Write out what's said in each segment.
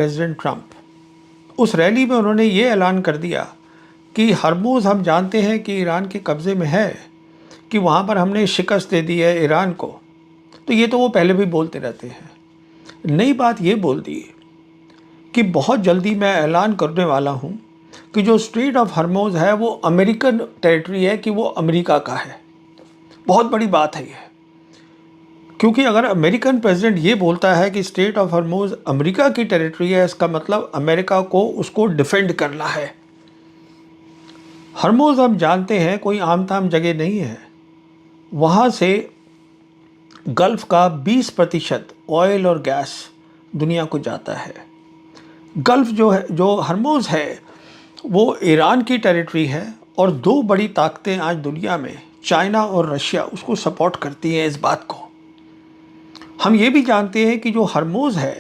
President Trump उस rally में उन्होंने ये ऐलान कर दिया कि हरमुज़ हम जानते हैं कि ईरान के कब्ज़े में है, कि वहाँ पर हमने शिकस्त दे दी है ईरान को। तो ये तो वो पहले भी बोलते रहते हैं। नई बात ये बोल दी कि बहुत जल्दी मैं ऐलान करने वाला हूँ कि जो स्ट्रेट ऑफ हरमुज़ है वो अमेरिकन टेरिटरी है, कि वो अमेरिका का है। बहुत बड़ी बात है ये, क्योंकि अगर अमेरिकन प्रेसिडेंट ये बोलता है कि स्ट्रेट ऑफ हरमुज़ अमेरिका की टेरिटरी है, इसका मतलब अमेरिका को उसको डिफेंड करना है। हरमुज़ हम जानते हैं कोई आम ताम जगह नहीं है। वहाँ से गल्फ़ का 20% ऑयल और गैस दुनिया को जाता है। गल्फ़ जो है, जो हरमुज़ है, वो ईरान की टेरिटरी है और दो बड़ी ताकतें आज दुनिया में, चाइना और रशिया, उसको सपोर्ट करती हैं इस बात को। हम ये भी जानते हैं कि जो हरमुज़ है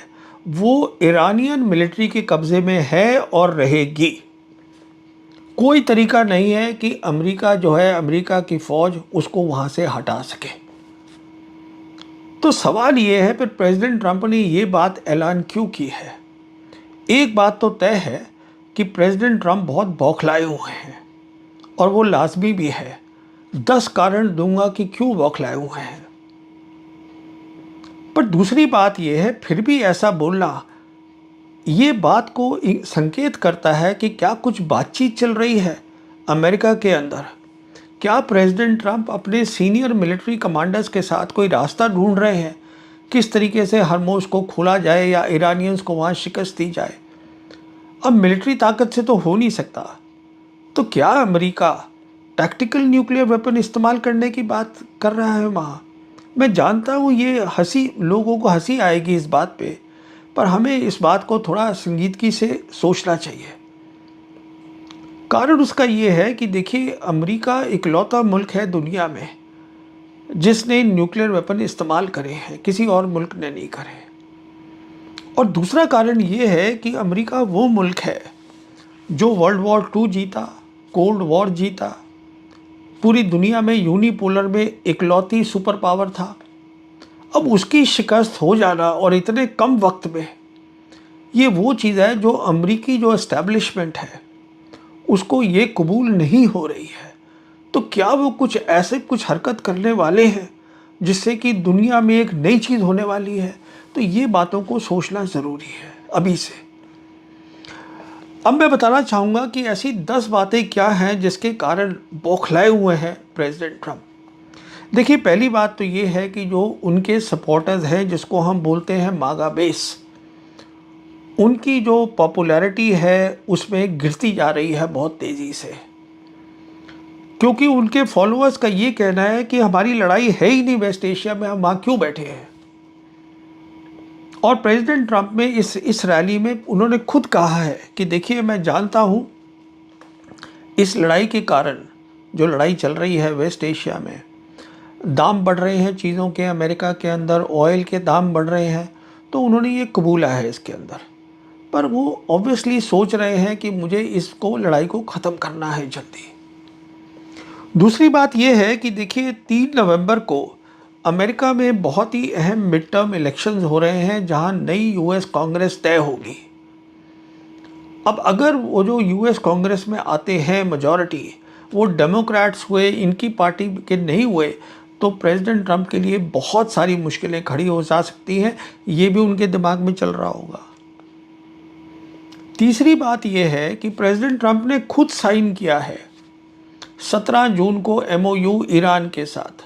वो ईरानियन मिलिट्री के कब्ज़े में है और रहेगी। कोई तरीका नहीं है कि अमेरिका जो है, अमेरिका की फ़ौज उसको वहाँ से हटा सके। तो सवाल ये है फिर प्रेसिडेंट ट्रंप ने ये बात ऐलान क्यों की है। एक बात तो तय है कि प्रेसिडेंट ट्रंप बहुत बौखलाए हुए हैं और वो लाजमी भी है। 10 कारण दूंगा कि क्यों बौखलाए हुए हैं। पर दूसरी बात यह है, फिर भी ऐसा बोलना ये बात को संकेत करता है कि क्या कुछ बातचीत चल रही है अमेरिका के अंदर। क्या प्रेसिडेंट ट्रंप अपने सीनियर मिलिट्री कमांडर्स के साथ कोई रास्ता ढूंढ रहे हैं किस तरीके से हरमुज़ को खोला जाए या ईरानियंस को वहाँ शिकस्त दी जाए। अब मिलिट्री ताकत से तो हो नहीं सकता, तो क्या अमेरिका टैक्टिकल न्यूक्लियर वेपन इस्तेमाल करने की बात कर रहा है वहाँ। मैं जानता हूँ ये लोगों को हंसी आएगी इस बात पे, पर हमें इस बात को थोड़ा संजीदगी से सोचना चाहिए। कारण उसका ये है कि देखिए, अमेरिका इकलौता मुल्क है दुनिया में जिसने न्यूक्लियर वेपन इस्तेमाल करे हैं, किसी और मुल्क ने नहीं करे। और दूसरा कारण ये है कि अमेरिका वो मुल्क है जो वर्ल्ड वॉर 2 जीता, कोल्ड वॉर जीता, पूरी दुनिया में यूनिपोलर में इकलौती सुपर पावर था। अब उसकी शिकस्त हो जाना और इतने कम वक्त में, ये वो चीज़ है जो अमेरिकी जो एस्टैब्लिशमेंट है उसको ये कबूल नहीं हो रही है। तो क्या वो कुछ हरकत करने वाले हैं जिससे कि दुनिया में एक नई चीज़ होने वाली है। तो ये बातों को सोचना ज़रूरी है अभी से। अब मैं बताना चाहूँगा कि ऐसी 10 बातें क्या हैं जिसके कारण बौखलाए हुए हैं प्रेसिडेंट ट्रंप। देखिए, पहली बात तो ये है कि जो उनके सपोर्टर्स हैं, जिसको हम बोलते हैं मागा बेस, उनकी जो पॉपुलैरिटी है उसमें गिरती जा रही है बहुत तेज़ी से, क्योंकि उनके फॉलोअर्स का ये कहना है कि हमारी लड़ाई है ही नहीं वेस्ट एशिया में, हम वहाँ क्यों बैठे हैं। और प्रेसिडेंट ट्रंप में इस रैली में उन्होंने खुद कहा है कि देखिए, मैं जानता हूँ इस लड़ाई के कारण, जो लड़ाई चल रही है वेस्ट एशिया में, दाम बढ़ रहे हैं चीज़ों के, अमेरिका के अंदर ऑयल के दाम बढ़ रहे हैं, तो उन्होंने ये कबूला है इसके अंदर। पर वो ऑब्वियसली सोच रहे हैं कि मुझे इसको, लड़ाई को ख़त्म करना है जल्दी। दूसरी बात यह है कि देखिए, 3 नवंबर को अमेरिका में बहुत ही अहम मिड टर्म इलेक्शंस हो रहे हैं जहां नई यूएस कांग्रेस तय होगी। अब अगर वो जो यूएस कांग्रेस में आते हैं मेजॉरिटी, वो डेमोक्रेट्स हुए, इनकी पार्टी के नहीं हुए, तो प्रेसिडेंट ट्रंप के लिए बहुत सारी मुश्किलें खड़ी हो जा सकती हैं। ये भी उनके दिमाग में चल रहा होगा। तीसरी बात यह है कि प्रेसिडेंट ट्रंप ने खुद साइन किया है 17 जून को एमओयू ईरान के साथ।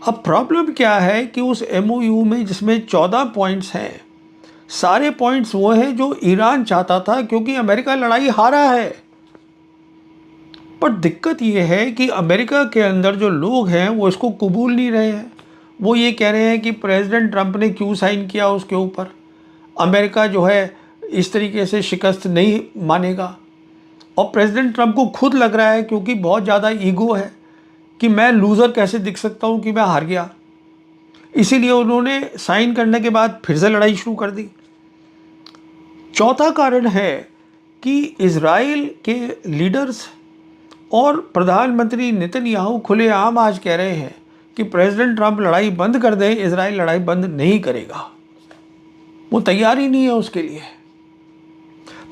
अब प्रॉब्लम क्या है कि उस एमओयू में, जिसमें 14 पॉइंट्स हैं, सारे पॉइंट्स वो हैं जो ईरान चाहता था, क्योंकि अमेरिका लड़ाई हारा है। पर दिक्कत ये है कि अमेरिका के अंदर जो लोग हैं वो इसको कबूल नहीं रहे हैं। वो ये कह रहे हैं कि प्रेसिडेंट ट्रंप ने क्यों साइन किया उसके ऊपर, अमेरिका जो है इस तरीके से शिकस्त नहीं मानेगा। और प्रेसिडेंट ट्रंप को खुद लग रहा है, क्योंकि बहुत ज़्यादा ईगो है, कि मैं लूज़र कैसे दिख सकता हूँ कि मैं हार गया। इसीलिए उन्होंने साइन करने के बाद फिर से लड़ाई शुरू कर दी। चौथा कारण है कि इजराइल के लीडर्स और प्रधानमंत्री नेतन्याहू खुलेआम आज कह रहे हैं कि प्रेसिडेंट ट्रंप लड़ाई बंद कर दें, इजराइल लड़ाई बंद नहीं करेगा। वो तैयार ही नहीं है उसके लिए।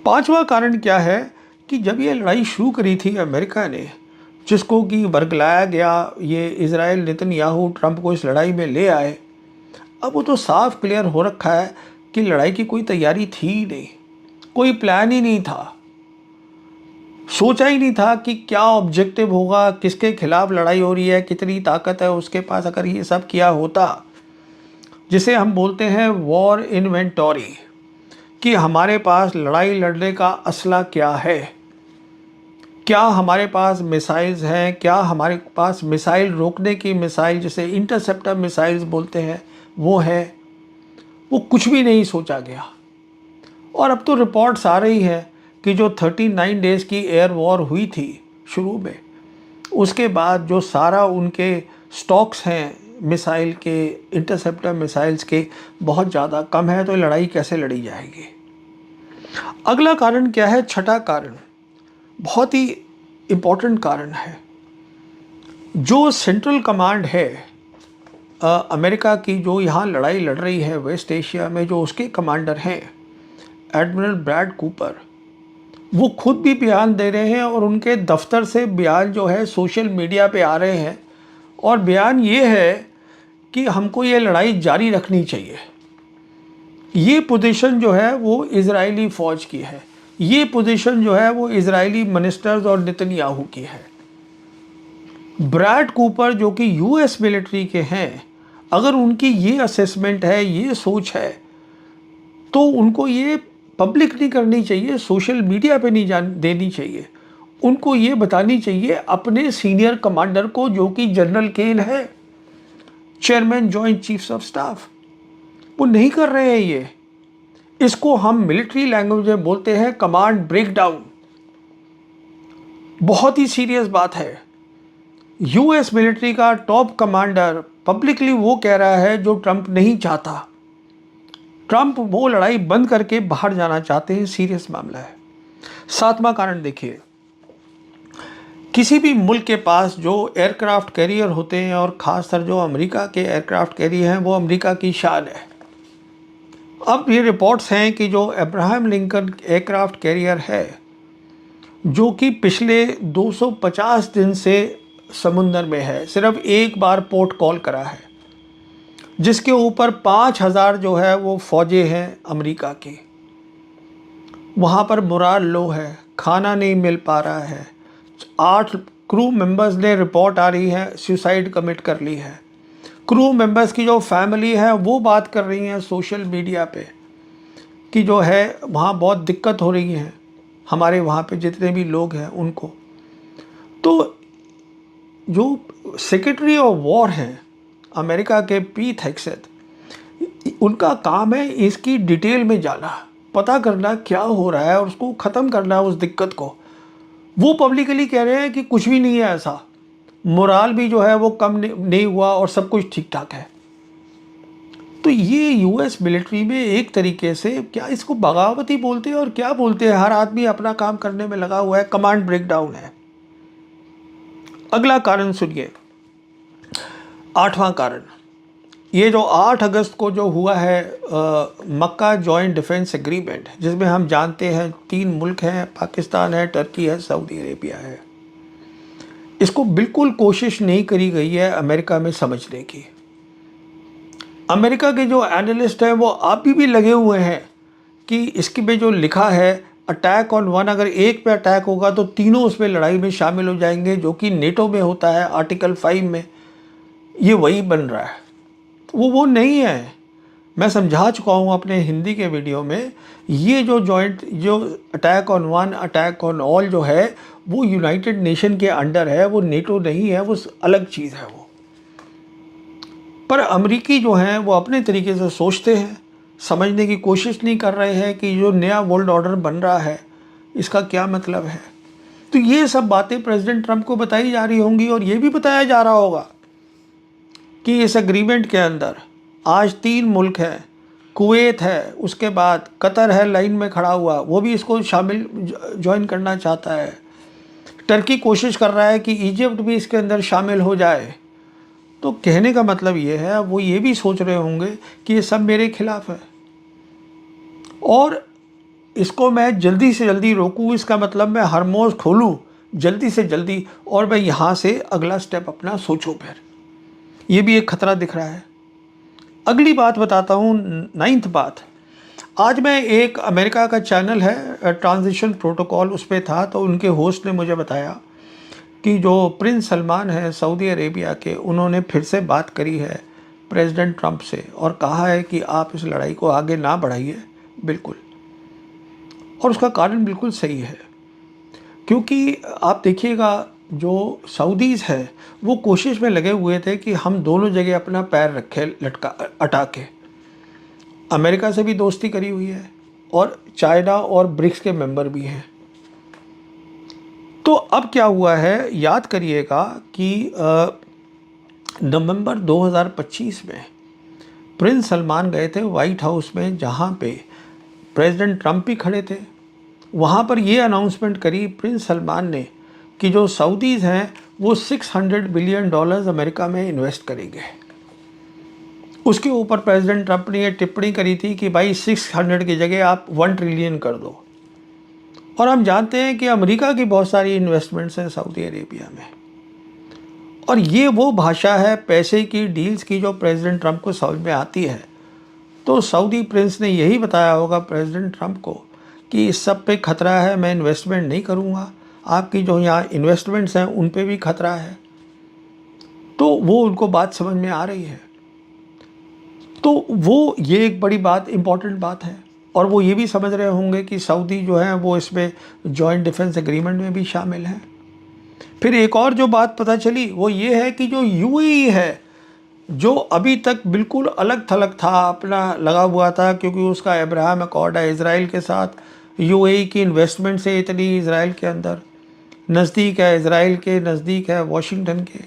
पांचवा कारण क्या है कि जब ये लड़ाई शुरू करी थी अमेरिका ने, जिसको कि बरगलाया गया, ये इजराइल नेतन्याहू ट्रंप को इस लड़ाई में ले आए, अब वो तो साफ क्लियर हो रखा है कि लड़ाई की कोई तैयारी थी ही नहीं, कोई प्लान ही नहीं था, सोचा ही नहीं था कि क्या ऑब्जेक्टिव होगा, किसके खिलाफ लड़ाई हो रही है, कितनी ताकत है उसके पास। अगर ये सब किया होता, जिसे हम बोलते हैं वॉर इन्वेंटरी, कि हमारे पास लड़ाई लड़ने का असला क्या है, क्या हमारे पास मिसाइल्स हैं, क्या हमारे पास मिसाइल रोकने की मिसाइल, जिसे इंटरसेप्टर मिसाइल्स बोलते हैं, वो है, वो कुछ भी नहीं सोचा गया। और अब तो रिपोर्ट्स आ रही हैं कि जो 39 डेज़ की एयर वॉर हुई थी शुरू में, उसके बाद जो सारा उनके स्टॉक्स हैं मिसाइल के, इंटरसेप्टर मिसाइल्स के, बहुत ज़्यादा कम है। तो लड़ाई कैसे लड़ी जाएगी? अगला कारण क्या है? छठा कारण बहुत ही इम्पोर्टेंट कारण है। जो सेंट्रल कमांड है अमेरिका की, जो यहाँ लड़ाई लड़ रही है वेस्ट एशिया में, जो उसके कमांडर हैं एडमिरल ब्रैड कूपर, वो खुद भी बयान दे रहे हैं और उनके दफ्तर से बयान जो है सोशल मीडिया पे आ रहे हैं। और बयान ये है कि हमको ये लड़ाई जारी रखनी चाहिए। ये पोजीशन जो है वो इजरायली फ़ौज की है, ये पोजीशन जो है वो इजरायली मिनिस्टर्स और नेतन्याहू की है। ब्रैड कूपर जो कि यूएस मिलिट्री के हैं, अगर उनकी ये असेसमेंट है, ये सोच है, तो उनको ये पब्लिक नहीं करनी चाहिए, सोशल मीडिया पे नहीं देनी चाहिए। उनको ये बतानी चाहिए अपने सीनियर कमांडर को, जो कि जनरल केन है, chairman joint chiefs of staff. वो नहीं कर रहे हैं ये। इसको हम मिलिट्री लैंग्वेज में बोलते हैं कमांड ब्रेकडाउन। बहुत ही सीरियस बात है। यूएस मिलिट्री का टॉप कमांडर पब्लिकली वो कह रहा है जो ट्रंप नहीं चाहता। ट्रंप वो लड़ाई बंद करके बाहर जाना चाहते हैं, सीरियस मामला है। सातवां कारण देखिए, किसी भी मुल्क के पास जो एयरक्राफ्ट कैरियर होते हैं, और ख़ासकर जो अमेरिका के एयरक्राफ्ट कैरियर हैं, वो अमेरिका की शान है। अब ये रिपोर्ट्स हैं कि जो अब्राहम लिंकन एयरक्राफ्ट कैरियर है, जो कि पिछले 250 दिन से समुंदर में है, सिर्फ एक बार पोर्ट कॉल करा है, जिसके ऊपर 5000 जो है वो फ़ौजें हैं अमेरिका की। वहाँ पर मोराल लो है, खाना नहीं मिल पा रहा है। 8 क्रू मेंबर्स ने, रिपोर्ट आ रही है, सुसाइड कमिट कर ली है। क्रू मेंबर्स की जो फैमिली है वो बात कर रही हैं सोशल मीडिया पे कि जो है वहाँ बहुत दिक्कत हो रही है हमारे वहाँ पे जितने भी लोग हैं उनको। तो जो सेक्रेटरी ऑफ वॉर हैं अमेरिका के, पीट हेग्सेथ, उनका काम है इसकी डिटेल में जाना, पता करना क्या हो रहा है और उसको ख़त्म करना उस दिक्कत को। वो पब्लिकली कह रहे हैं कि कुछ भी नहीं है ऐसा, मोराल भी जो है वो कम नहीं हुआ और सब कुछ ठीक ठाक है। तो ये यूएस मिलिट्री में एक तरीके से, क्या इसको बगावत ही बोलते हैं और क्या बोलते हैं, हर आदमी अपना काम करने में लगा हुआ है, कमांड ब्रेकडाउन है। अगला कारण सुनिए, आठवां कारण, ये जो 8 अगस्त को जो हुआ है मक्का जॉइंट डिफेंस एग्रीमेंट, जिसमें हम जानते हैं 3 मुल्क हैं, पाकिस्तान है, टर्की है, सऊदी अरेबिया है। इसको बिल्कुल कोशिश नहीं करी गई है अमेरिका में समझने की। अमेरिका के जो एनालिस्ट हैं वो अभी भी लगे हुए हैं कि इसके में जो लिखा है अटैक ऑन वन, अगर एक पे अटैक होगा तो तीनों उसमें लड़ाई में शामिल हो जाएंगे, जो कि नेटो में होता है आर्टिकल 5 में। ये वही बन रहा है, वो नहीं है। मैं समझा चुका हूँ अपने हिंदी के वीडियो में, ये जो जॉइंट, जो attack on one, attack on all जो है, वो यूनाइटेड नेशन के अंडर है, वो नेटो नहीं है, वो अलग चीज़ है वो। पर अमेरिकी जो हैं वो अपने तरीके से सोचते हैं, समझने की कोशिश नहीं कर रहे हैं कि जो नया वर्ल्ड ऑर्डर बन रहा है इसका क्या मतलब है। तो ये सब बातें प्रेसिडेंट ट्रंप को बताई जा रही होंगी, और ये भी बताया जा रहा होगा कि इस एग्रीमेंट के अंदर आज 3 मुल्क हैं, कुवैत है, उसके बाद कतर है लाइन में खड़ा हुआ, वो भी इसको शामिल ज्वाइन करना चाहता है। टर्की कोशिश कर रहा है कि इजिप्ट भी इसके अंदर शामिल हो जाए। तो कहने का मतलब ये है, वो ये भी सोच रहे होंगे कि ये सब मेरे खिलाफ है, और इसको मैं जल्दी से जल्दी रोकूं, इसका मतलब मैं हरमोज़ खोलूं जल्दी से जल्दी, और मैं यहाँ से अगला स्टेप अपना सोचूं। फिर ये भी एक खतरा दिख रहा है। अगली बात बताता हूँ, 9th बात। आज मैं एक अमेरिका का चैनल है ट्रांजिशन प्रोटोकॉल, उस पर था, तो उनके होस्ट ने मुझे बताया कि जो प्रिंस सलमान है सऊदी अरेबिया के, उन्होंने फिर से बात करी है प्रेसिडेंट ट्रंप से और कहा है कि आप इस लड़ाई को आगे ना बढ़ाइए बिल्कुल। और उसका कारण बिल्कुल सही है, क्योंकि आप देखिएगा जो सऊदीज़ है वो कोशिश में लगे हुए थे कि हम दोनों जगह अपना पैर रखें लटका अटा के। अमेरिका से भी दोस्ती करी हुई है और चाइना और ब्रिक्स के मेंबर भी हैं। तो अब क्या हुआ है, याद करिएगा कि नवंबर 2025 में प्रिंस सलमान गए थे वाइट हाउस में, जहां पे प्रेसिडेंट ट्रंप भी खड़े थे। वहां पर ये अनाउंसमेंट करी प्रिंस सलमान ने कि जो सऊदीज़ हैं वो $600 बिलियन अमेरिका में इन्वेस्ट करेंगे। उसके ऊपर प्रेसिडेंट ट्रंप ने ये टिप्पणी करी थी कि भाई 600 की जगह आप 1 ट्रिलियन कर दो। और हम जानते हैं कि अमेरिका की बहुत सारी इन्वेस्टमेंट्स हैं सऊदी अरेबिया में, और ये वो भाषा है पैसे की, डील्स की, जो प्रेसिडेंट ट्रंप को समझ में आती है। तो सऊदी प्रिंस ने यही बताया होगा प्रेसिडेंट ट्रंप को कि इस सब पे खतरा है, मैं इन्वेस्टमेंट नहीं करूँगा, आपकी जो यहाँ इन्वेस्टमेंट्स हैं उन पे भी खतरा है। तो वो उनको बात समझ में आ रही है। तो वो ये एक बड़ी बात, इम्पॉर्टेंट बात है। और वो ये भी समझ रहे होंगे कि सऊदी जो है वो इसमें जॉइंट डिफेंस एग्रीमेंट में भी शामिल है। फिर एक और जो बात पता चली वो ये है कि जो यूएई है, जो अभी तक बिल्कुल अलग थलग था, अपना लगा हुआ था, क्योंकि उसका अब्राहम अकॉर्ड है इज़राइल के साथ, यूएई की इन्वेस्टमेंट से इतनी इज़राइल के अंदर नज़दीक है, इज़राइल के नज़दीक है वॉशिंगटन के,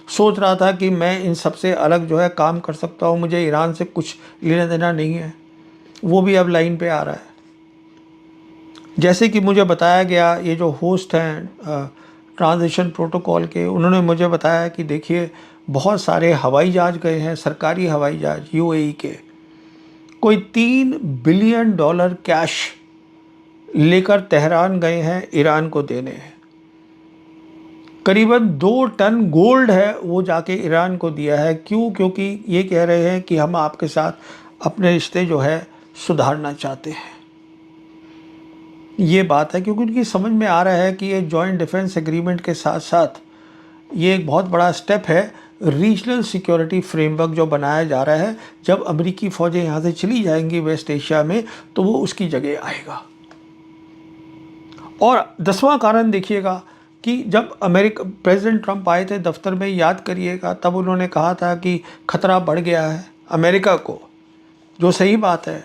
सोच रहा था कि मैं इन सबसे अलग जो है काम कर सकता हूँ, मुझे ईरान से कुछ लेना देना नहीं है। वो भी अब लाइन पे आ रहा है। जैसे कि मुझे बताया गया, ये जो होस्ट हैं ट्रांजिशन प्रोटोकॉल के, उन्होंने मुझे बताया कि देखिए बहुत सारे हवाई जहाज़ गए हैं, सरकारी हवाई जहाज़ यूएई के, कोई $3 बिलियन कैश लेकर तेहरान गए हैं ईरान को देने हैं। करीबन 2 टन गोल्ड है वो जाके ईरान को दिया है। क्यों? क्योंकि ये कह रहे हैं कि हम आपके साथ अपने रिश्ते जो है सुधारना चाहते हैं। ये बात है, क्योंकि उनकी समझ में आ रहा है कि ये जॉइंट डिफेंस एग्रीमेंट के साथ साथ ये एक बहुत बड़ा स्टेप है रीजनल सिक्योरिटी फ्रेमवर्क जो बनाया जा रहा है। जब अमेरिकी फ़ौजें यहाँ से चली जाएंगी वेस्ट एशिया में, तो वो उसकी जगह आएगा। और 10वां कारण देखिएगा कि जब अमेरिका प्रेसिडेंट ट्रंप आए थे दफ्तर में, याद करिएगा, तब उन्होंने कहा था कि खतरा बढ़ गया है अमेरिका को, जो सही बात है।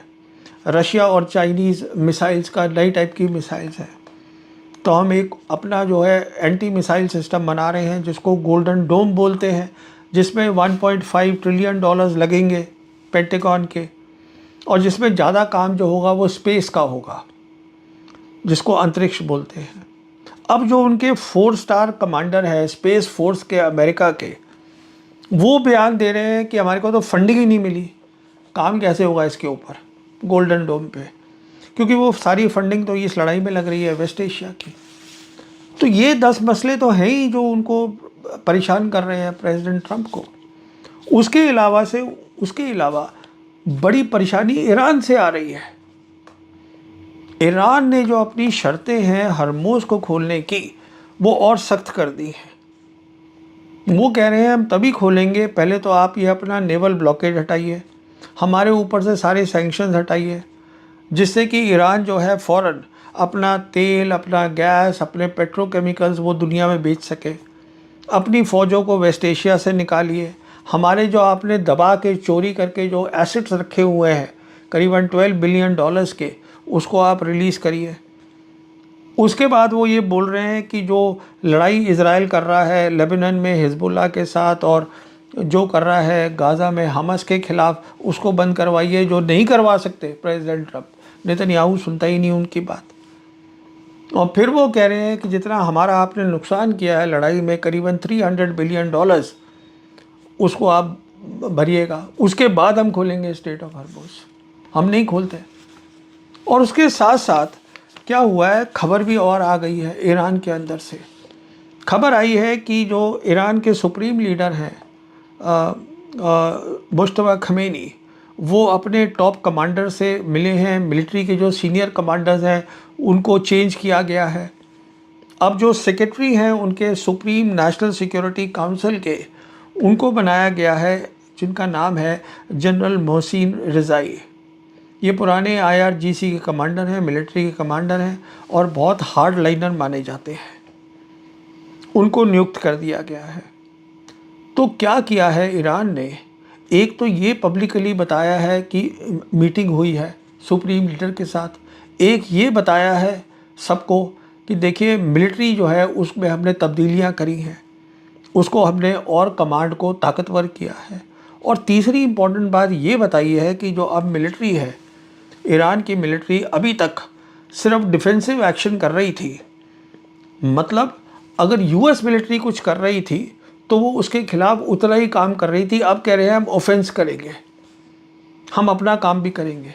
रशिया और चाइनीज़ मिसाइल्स का, नई टाइप की मिसाइल्स है, तो हम एक अपना जो है एंटी मिसाइल सिस्टम बना रहे हैं जिसको गोल्डन डोम बोलते हैं, जिसमें $1.5 ट्रिलियन लगेंगे पेंटागन के, और जिसमें ज़्यादा काम जो होगा वो स्पेस का होगा, जिसको अंतरिक्ष बोलते हैं। अब जो उनके 4 स्टार कमांडर है स्पेस फोर्स के अमेरिका के, वो बयान दे रहे हैं कि हमारे को तो फंडिंग ही नहीं मिली, काम कैसे होगा इसके ऊपर गोल्डन डोम पे, क्योंकि वो सारी फंडिंग तो इस लड़ाई में लग रही है वेस्ट एशिया की। तो ये 10 मसले तो हैं ही जो उनको परेशान कर रहे हैं प्रेसिडेंट ट्रंप को। उसके अलावा बड़ी परेशानी ईरान से आ रही है। ईरान ने जो अपनी शर्तें हैं हरमोज़ को खोलने की, वो और सख्त कर दी हैं। वो कह रहे हैं हम तभी खोलेंगे, पहले तो आप ये अपना नेवल ब्लॉकेज हटाइए, हमारे ऊपर से सारे सैंक्शंस हटाइए, जिससे कि ईरान जो है फ़ौरन अपना तेल, अपना गैस, अपने पेट्रोकेमिकल्स वो दुनिया में बेच सके। अपनी फ़ौजों को वेस्ट एशिया से निकालिए। हमारे जो आपने दबा के चोरी करके जो एसेट्स रखे हुए हैं करीबन $12 बिलियन के, उसको आप रिलीज़ करिए। उसके बाद वो ये बोल रहे हैं कि जो लड़ाई इज़राइल कर रहा है लेबनान में हिजबुल्लाह के साथ, और जो कर रहा है गाज़ा में हमास के ख़िलाफ़, उसको बंद करवाइए, जो नहीं करवा सकते प्रेसिडेंट ट्रंप। नेतन्याहू सुनता ही नहीं उनकी बात। और फिर वो कह रहे हैं कि जितना हमारा आपने नुकसान किया है लड़ाई में करीबन $300 बिलियन, उसको आप भरिएगा, उसके बाद हम खोलेंगे स्ट्रेट ऑफ हॉर्मुज़। हम नहीं खोलते। और उसके साथ साथ क्या हुआ है, खबर भी और आ गई है ईरान के अंदर से। खबर आई है कि जो ईरान के सुप्रीम लीडर हैं मुश्तबा खमेनी, वो अपने टॉप कमांडर से मिले हैं। मिलिट्री के जो सीनियर कमांडर्स हैं उनको चेंज किया गया है। अब जो सेक्रेटरी हैं उनके सुप्रीम नेशनल सिक्योरिटी काउंसिल के, उनको बनाया गया है, जिनका नाम है जनरल मोहसिन रिज़ाई। ये पुराने IRGC के कमांडर हैं, मिलिट्री के कमांडर हैं और बहुत हार्ड लाइनर माने जाते हैं। उनको नियुक्त कर दिया गया है। तो क्या किया है ईरान ने, एक तो ये पब्लिकली बताया है कि मीटिंग हुई है सुप्रीम लीडर के साथ, एक ये बताया है सबको कि देखिए मिलिट्री जो है उसमें हमने तब्दीलियां करी हैं, उसको हमने और कमांड को ताकतवर किया है। और तीसरी इम्पॉर्टेंट बात ये बताई है कि जो अब मिलिट्री है, ईरान की मिलिट्री अभी तक सिर्फ डिफेंसिव एक्शन कर रही थी। मतलब अगर US मिलिट्री कुछ कर रही थी तो वो उसके खिलाफ उतना ही काम कर रही थी। अब कह रहे हैं हम ऑफेंस करेंगे, हम अपना काम भी करेंगे।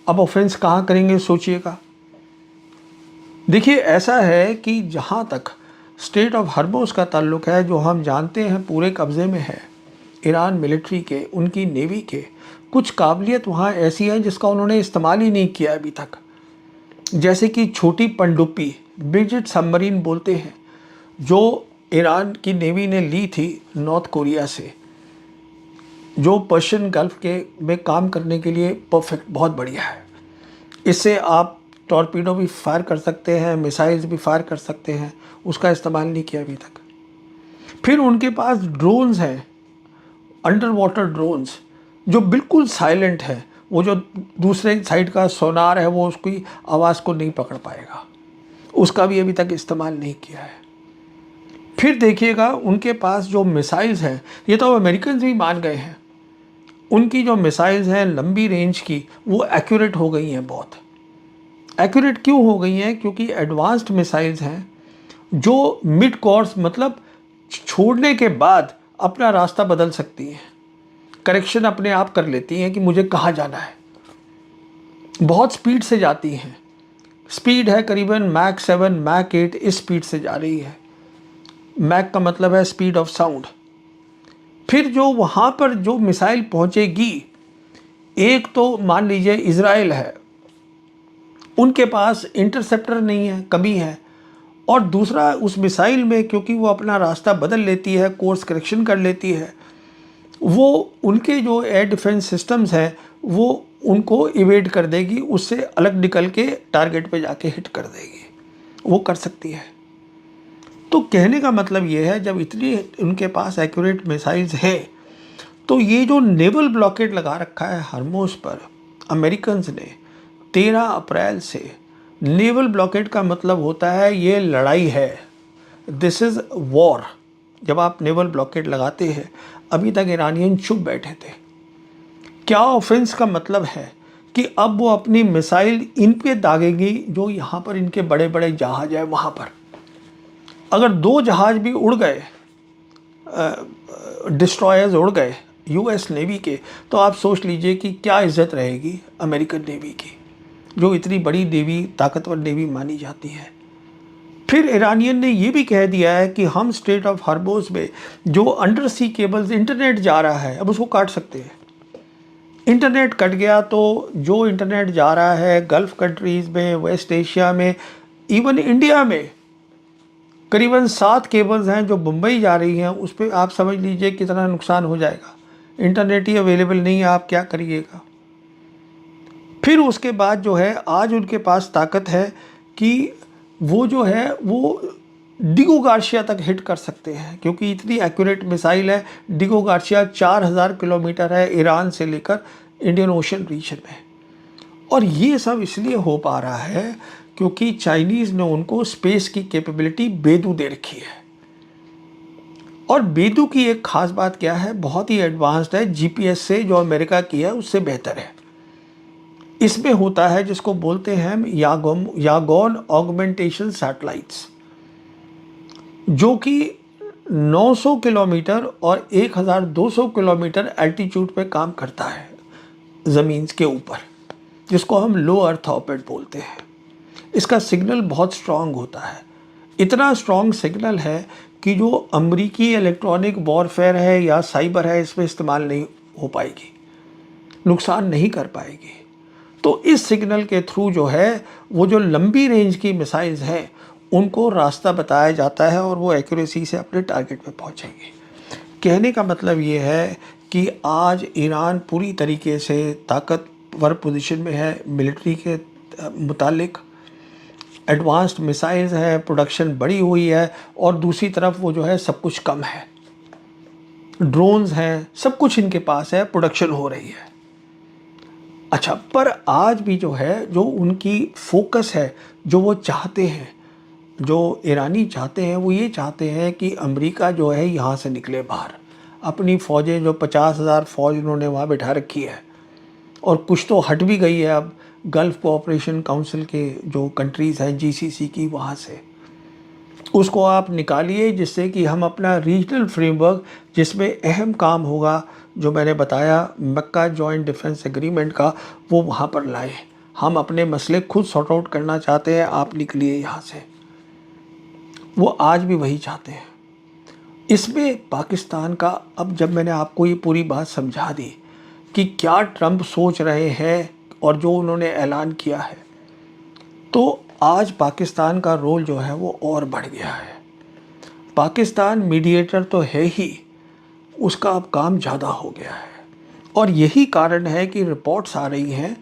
अब ऑफेंस कहाँ करेंगे सोचिएगा। देखिए ऐसा है कि जहाँ तक स्टेट ऑफ हर्मुज़ का ताल्लुक है, जो हम जानते हैं पूरे कब्ज़े में है ईरान मिलिट्री के, उनकी नेवी के, कुछ काबिलियत वहाँ ऐसी है जिसका उन्होंने इस्तेमाल ही नहीं किया अभी तक। जैसे कि छोटी पनडुब्बी, ब्रिजेट सबमरीन बोलते हैं, जो ईरान की नेवी ने ली थी नॉर्थ कोरिया से, जो पर्शियन गल्फ के में काम करने के लिए परफेक्ट, बहुत बढ़िया है। इससे आप टॉर्पीडो भी फायर कर सकते हैं, मिसाइल्स भी फायर कर सकते हैं, उसका इस्तेमाल नहीं किया अभी तक। फिर उनके पास ड्रोन्स हैं, अंडर वाटर ड्रोन्स, जो बिल्कुल साइलेंट है। वो जो दूसरे साइड का सोनार है वो उसकी आवाज़ को नहीं पकड़ पाएगा, उसका भी अभी तक इस्तेमाल नहीं किया है। फिर देखिएगा उनके पास जो मिसाइल्स हैं, ये तो अमेरिकन भी मान गए हैं, उनकी जो मिसाइल्स हैं लंबी रेंज की, वो एक्यूरेट हो गई हैं। बहुत एक्यूरेट क्यों हो गई हैं? क्योंकि एडवांस्ड मिसाइल्स हैं जो मिड कोर्स, मतलब छोड़ने के बाद अपना रास्ता बदल सकती हैं, करेक्शन अपने आप कर लेती हैं कि मुझे कहाँ जाना है। बहुत स्पीड से जाती हैं, स्पीड है करीबन मैक 7 मैक 8 इस स्पीड से जा रही है। मैक का मतलब है स्पीड ऑफ साउंड। फिर जो वहाँ पर जो मिसाइल पहुँचेगी, एक तो मान लीजिए इजराइल है, उनके पास इंटरसेप्टर नहीं है, कमी है। और दूसरा उस मिसाइल में क्योंकि वो अपना रास्ता बदल लेती है, कोर्स करेक्शन कर लेती है, वो उनके जो एयर डिफेंस सिस्टम्स हैं वो उनको इवेड कर देगी, उससे अलग निकल के टारगेट पे जाके हिट कर देगी, वो कर सकती है। तो कहने का मतलब ये है, जब इतनी उनके पास एक्यूरेट मिसाइल्स हैं, तो ये जो नेवल ब्लॉकेड लगा रखा है हर्मुज़ पर अमेरिकन्स ने 13 अप्रैल से, नेवल ब्लॉकेड का मतलब होता है ये लड़ाई है, दिस इज़ वॉर। जब आप नेवल ब्लॉकेड लगाते हैं, अभी तक ईरानियन चुप बैठे थे। क्या ऑफेंस का मतलब है कि अब वो अपनी मिसाइल इन पे दागेंगी, जो यहाँ पर इनके बड़े बड़े जहाज हैं वहाँ पर। अगर 2 जहाज भी उड़ गए, डिस्ट्रॉयर्स उड़ गए US नेवी के, तो आप सोच लीजिए कि क्या इज्जत रहेगी अमेरिकन नेवी की, जो इतनी बड़ी नेवी, ताकतवर नेवी मानी जाती है। फिर ईरानियन ने ये भी कह दिया है कि हम स्टेट ऑफ हर्मुज़ में जो अंडर सी केबल्स इंटरनेट जा रहा है, अब उसको काट सकते हैं। इंटरनेट कट गया तो जो इंटरनेट जा रहा है गल्फ़ कंट्रीज़ में, वेस्ट एशिया में, इवन इंडिया में, करीबन 7 केबल्स हैं जो मुंबई जा रही हैं, उस पर आप समझ लीजिए कितना नुकसान हो जाएगा। इंटरनेट ही अवेलेबल नहीं है, आप क्या करिएगा। फिर उसके बाद जो है, आज उनके पास ताकत है कि वो जो है वो डिगो गार्शिया तक हिट कर सकते हैं, क्योंकि इतनी एक्यूरेट मिसाइल है। डिगो गार्शिया 4000 किलोमीटर है ईरान से लेकर इंडियन ओशन रीजन में। और ये सब इसलिए हो पा रहा है क्योंकि चाइनीज़ ने उनको स्पेस की कैपेबिलिटी बेदू दे रखी है। और बेदू की एक ख़ास बात क्या है, बहुत ही एडवांस्ड है, GPS से जो अमेरिका की है उससे बेहतर है। इसमें होता है जिसको बोलते हैं हम यागोन ऑगमेंटेशन सैटेलाइट्स, जो कि 900 किलोमीटर और 1200 किलोमीटर एल्टीट्यूड पे काम करता है ज़मीन के ऊपर। जिसको हम लो अर्थ ऑर्बिट बोलते हैं। इसका सिग्नल बहुत स्ट्रांग होता है, इतना स्ट्रांग सिग्नल है कि जो अमेरिकी इलेक्ट्रॉनिक वॉरफेयर है या साइबर है, इसमें इस्तेमाल नहीं हो पाएगी, नुकसान नहीं कर पाएगी। तो इस सिग्नल के थ्रू जो है वो जो लंबी रेंज की मिसाइल्स हैं उनको रास्ता बताया जाता है और वो एक्यूरेसी से अपने टारगेट पे पहुंचेंगे। कहने का मतलब ये है कि आज ईरान पूरी तरीके से ताकतवर पोजीशन में है, मिलिट्री के मुतालिक एडवांस्ड मिसाइल्स हैं, प्रोडक्शन बढ़ी हुई है, और दूसरी तरफ वो जो है सब कुछ कम है, ड्रोन्स हैं, सब कुछ इनके पास है, प्रोडक्शन हो रही है। अच्छा, पर आज भी जो है जो उनकी फोकस है, जो वो चाहते हैं, जो ईरानी चाहते हैं, वो ये चाहते हैं कि अमेरिका जो है यहाँ से निकले बाहर। अपनी फ़ौजें जो 50,000 फ़ौज उन्होंने वहाँ बिठा रखी है, और कुछ तो हट भी गई है अब गल्फ़ कोऑपरेशन काउंसिल के जो कंट्रीज़ हैं GCC की, वहाँ से उसको आप निकालिए, जिससे कि हम अपना रीजनल फ्रेमवर्क, जिसमें अहम काम होगा जो मैंने बताया मक्का जॉइंट डिफेंस एग्रीमेंट का, वो वहाँ पर लाएं। हम अपने मसले खुद सॉर्ट आउट करना चाहते हैं, आप निकलिए यहाँ से। वो आज भी वही चाहते हैं। इसमें पाकिस्तान का, अब जब मैंने आपको ये पूरी बात समझा दी कि क्या ट्रंप सोच रहे हैं और जो उन्होंने ऐलान किया है, तो आज पाकिस्तान का रोल जो है वो और बढ़ गया है। पाकिस्तान मीडिएटर तो है ही, उसका अब काम ज़्यादा हो गया है। और यही कारण है कि रिपोर्ट्स आ रही हैं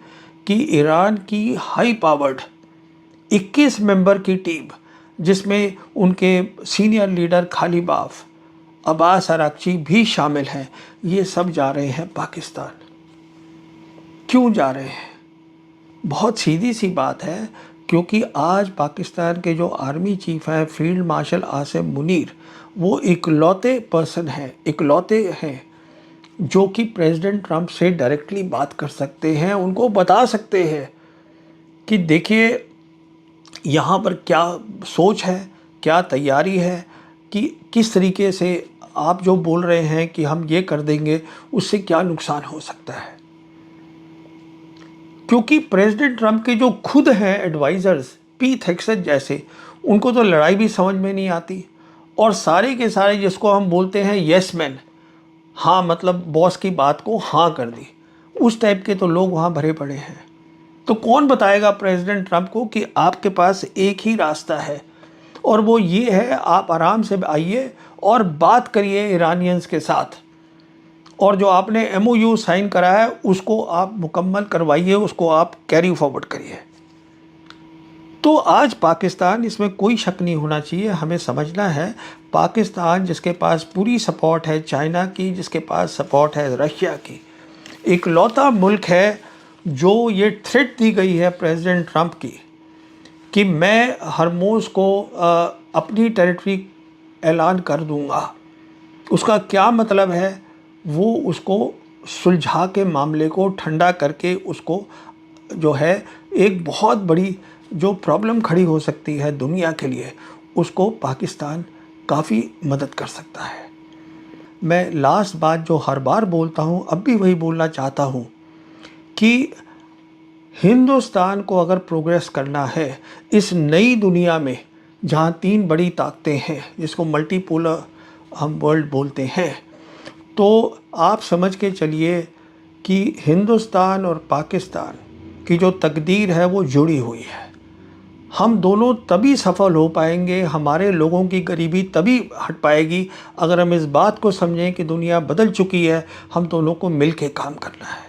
कि ईरान की हाई पावर्ड 21 मेंबर की टीम, जिसमें उनके सीनियर लीडर खालिबाफ, अब्बास अराक्ची भी शामिल हैं, ये सब जा रहे हैं पाकिस्तान। क्यों जा रहे हैं? बहुत सीधी सी बात है, क्योंकि आज पाकिस्तान के जो आर्मी चीफ हैं फील्ड मार्शल आसिम मुनीर, वो इकलौते पर्सन हैं, इकलौते हैं जो कि प्रेसिडेंट ट्रंप से डायरेक्टली बात कर सकते हैं, उनको बता सकते हैं कि देखिए यहाँ पर क्या सोच है, क्या तैयारी है, कि किस तरीके से आप जो बोल रहे हैं कि हम ये कर देंगे, उससे क्या नुकसान हो सकता है। क्योंकि प्रेसिडेंट ट्रंप के जो खुद हैं एडवाइज़र्स, पीट हेगसेथ जैसे, उनको तो लड़ाई भी समझ में नहीं आती, और सारे के सारे जिसको हम बोलते हैं येस मैन, हाँ मतलब बॉस की बात को हाँ कर दी, उस टाइप के तो लोग वहाँ भरे पड़े हैं। तो कौन बताएगा प्रेसिडेंट ट्रंप को कि आपके पास एक ही रास्ता है, और वो ये है आप आराम से आइए और बात करिए ईरानियंस के साथ, और जो आपने MOU साइन करा है उसको आप मुकम्मल करवाइए, उसको आप कैरी फॉरवर्ड करिए। तो आज पाकिस्तान, इसमें कोई शक नहीं होना चाहिए, हमें समझना है पाकिस्तान जिसके पास पूरी सपोर्ट है चाइना की, जिसके पास सपोर्ट है रशिया की, इकलौता मुल्क है जो ये थ्रेट दी गई है प्रेसिडेंट ट्रंप की कि मैं हरमोज़ को अपनी टेरिटरी ऐलान कर दूंगा। उसका क्या मतलब है? वो उसको सुलझा के मामले को ठंडा करके उसको जो है एक बहुत बड़ी जो प्रॉब्लम खड़ी हो सकती है दुनिया के लिए, उसको पाकिस्तान काफ़ी मदद कर सकता है। मैं लास्ट बात जो हर बार बोलता हूँ, अब भी वही बोलना चाहता हूँ कि हिंदुस्तान को अगर प्रोग्रेस करना है इस नई दुनिया में, जहाँ 3 बड़ी ताकतें हैं, जिसको मल्टीपोलर हम वर्ल्ड बोलते हैं, तो आप समझ के चलिए कि हिंदुस्तान और पाकिस्तान की जो तकदीर है वो जुड़ी हुई है। हम दोनों तभी सफल हो पाएंगे, हमारे लोगों की गरीबी तभी हट पाएगी, अगर हम इस बात को समझें कि दुनिया बदल चुकी है, हम दोनों को मिल के काम करना है।